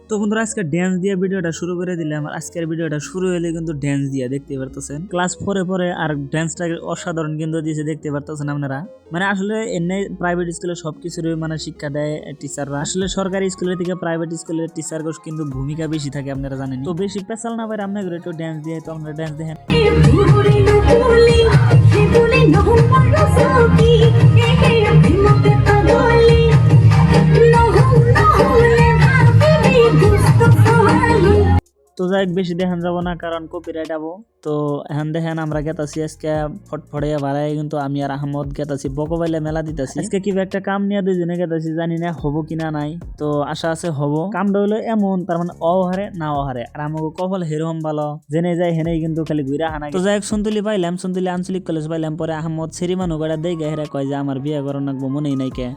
তো বন্ধুরা আজকে ড্যান্স দিয়ে ভিডিওটা শুরু করে দিলাম। আর আজকের ভিডিওটা শুরু হলে কিন্তু ড্যান্স দিয়ে দেখতে পারতেছেন। ক্লাস 4 পরে আর ড্যান্সটা অসাধারণ কিন্তু দিয়েছে, দেখতে পারতেছেন আপনারা। মানে আসলে এমনি প্রাইভেট স্কুলে সবকিছুরই মানে শিক্ষা দেয় টিচাররা। আসলে সরকারি স্কুলের থেকে প্রাইভেট স্কুলের টিচার কিন্তু ভূমিকা বেশি থাকে, আপনারা জানেন। তো বেশি পেছাল না পারে আপনাদের একটু ড্যান্স দিয়ে, তো আপনারা ড্যান্স দেখেন। তো যাই বেশি দেখান যাবো না, কারণ কপিরাইট আবো। তো এখন দেখেন আমরা গেতাছি আজকে ফটফটে বাড়াই, কিন্তু আমি আর আহমদ গেতাছি বকবাইলে মেলা দিতেছি। আজকে কি একটা কাম নিয়ে দুইজনে গেতাছি, জানি না হবো কিনা নাই। তো আশা আছে হবো। কামটা হইলো এমন, তার মানে অহারে না অহারে, আর আমাকে কপাল হেরম ভালো, জেনে যায় হেনেই কিন্তু খালি ঘুরা হানা। তো যাই সন্তুলি পাইলাম, সন্তুলি আঞ্চলিক কলেজ পাইলাম। পরে আহমদ সেরিমানু গড়া দেই হেরা কয় যে আমার বিয়ে করার নাকবো, মনেই নাই কে।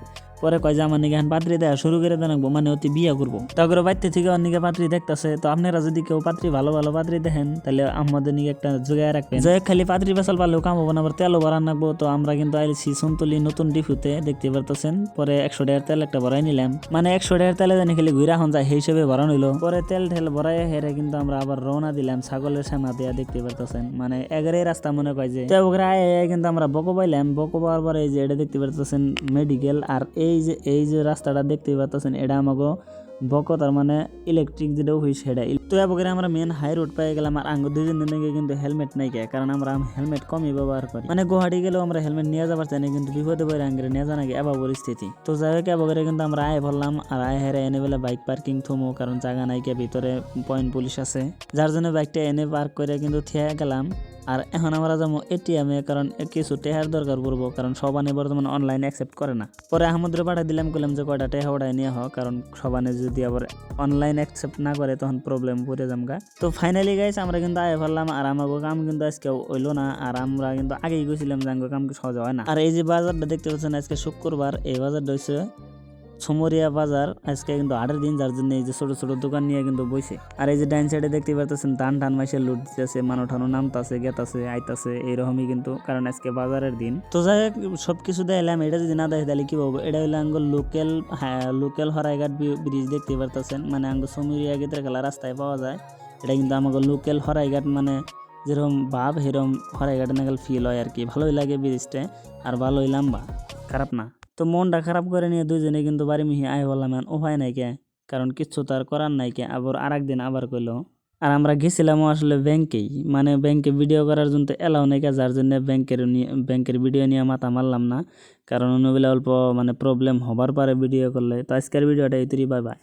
পরে কয় যে আমার নিকে পাত্রী দেওয়া শুরু করে দেনাকবো, মানে অতি বিয়ে করবো। তারপরে বাড়িতে থেকে ওর নিকে পাত্রী দেখতেছে। তো আপনারা যদি কেউ পাত্রী ভালো ভালো পাত্রী দেখেন, তাহলে আমাদের নিকে একটা জোগায় রাখবেন। যে খালি পাত্রী পেশাল পারলেও কাম হবো না, আবার তেলও ভরা নাকবো। তো আমরা কিন্তু আইছি সন্তুলি নতুন ডিফুতে, দেখতে পারতেছেন। পরে 100 টাকার তেল একটা ভরাই নিলাম, মানে 100 টাকার তেলে জানি খালি ঘুরা হন যায়, সেই হিসেবে ভরানো হইলো। পরে তেল ঠেল ভরাই হেরে কিন্তু আমরা আবার রওনা দিলাম ছাগলের শ্যামা দিয়া, দেখতে পারতেছেন। মানে এগারে রাস্তা মনে কয় যে। তো ওখানে কিন্তু আমরা বকো পাইলাম, বকো পাওয়ার পরে এই যে এটা দেখতে পারতেছেন মেডিকেল। আর এই যে রাস্তাটা দেখতে পাচ্ছেন, এটা আমাকে বকো, তার মানে ইলেকট্রিক যেটা অফিস সেটা। তো এবার আমরা মেন হাই রোড পেয়ে গেলাম। আর আঙ্গ দুজন দিনে কিন্তু হেলমেট নাই কে, কারণ আমরা হেলমেট কমই ব্যবহার করি। মানে গুয়াহাটি গেলেও আমরা হেলমেট নিয়ে যাবার চাই না, কিন্তু বিপদে পড়ে আঙ্গের নিয়ে জানা গে এবার পরিস্থিতি। তো যাই হোক এবার কিন্তু আমরা আয় বললাম, আর আয় হেরে এনে বেলা বাইক পার্কিং থমো, কারণ জায়গা নাই কে, ভিতরে পয়েন্ট পুলিশ আছে, যার জন্য বাইকটা এনে পার্ক করে কিন্তু থিয়া গেলাম। আর এখন আমরা যাবো এটিএমে, কারণ কিছু টেহার দরকার পড়বো, কারণ সবানে বর্তমানে অনলাইন অ্যাকসেপ্ট করে না। পরে আহমদরে পাঠাই দিলাম, কইলাম যে কয়টা টেহা ওটাই নিয়ে হোক, কারণ সবানে যদি আবার অনলাইন অ্যাকসেপ্ট না করে তখন প্রবলেম পড়ে যামগা। তো ফাইনালি গাইস আমরা কিন্তু আয় ফেললাম। আর আমাকে কাম কিন্তু আজকে হইলো না, আর আমরা কিন্তু আগেই গেছিলাম যে আমাকে কাম সহজ হয় না। আর এই যে বাজারটা দেখতে পাচ্ছেন, আজকে শুক্রবার, এই বাজারটা হচ্ছে ছমরিয়া বাজার। আজকে কিন্তু হাটের দিন, যার জন্য এই যে ছোট ছোট দোকান নিয়ে কিন্তু বইছে। আর এই যে ডাইন সাইডে দেখতে পারতেছেন ধান টান মাসে লুট দিতেছে, মানুষ ঠানো নামতাছে গেতাছে আইতাছে, এইরকমই কিন্তু, কারণ আজকে বাজারের দিন। তো যাই হোক সবকিছু দেখালাম, এটা যদি না দেখে তাহলে কি পাবো। এটা হইলো আঙ্গুল লোকাল হরাইঘাট ব্রিজ, দেখতে পারতেছেন। মানে আঙ্গুল ছমরিয়া গেতের খেলা রাস্তায় পাওয়া যায়। এটা কিন্তু আমাকে লোকাল হরাইঘাট, মানে যেরকম ভাব সেরকম হরাইঘাটে নাগাল ফিল হয় আর কি। ভালোই লাগে ব্রিজটা, আর ভালোই লম্বা, খারাপ না। তো মনটা খারাপ করে নিয়ে দুইজনে কিন্তু বাড়ি মিহি আয় বললাম, উপায় নাই কে, কারণ কিচ্ছু তো আর করার নাই কে। আবার আর একদিন আবার কইলো। আর আমরা গেছিলামও আসলে ব্যাংকেই, মানে ব্যাংকে ভিডিও করার জন্য তো এলাও নাই কে, যার জন্য ব্যাংকের ভিডিও নিয়ে মাথা মারলাম না, কারণ অন্য বেলা অল্প মানে প্রবলেম হবার পারে ভিডিও করলে। তো আজকের ভিডিওটা এই তৈরি, বাই বাই।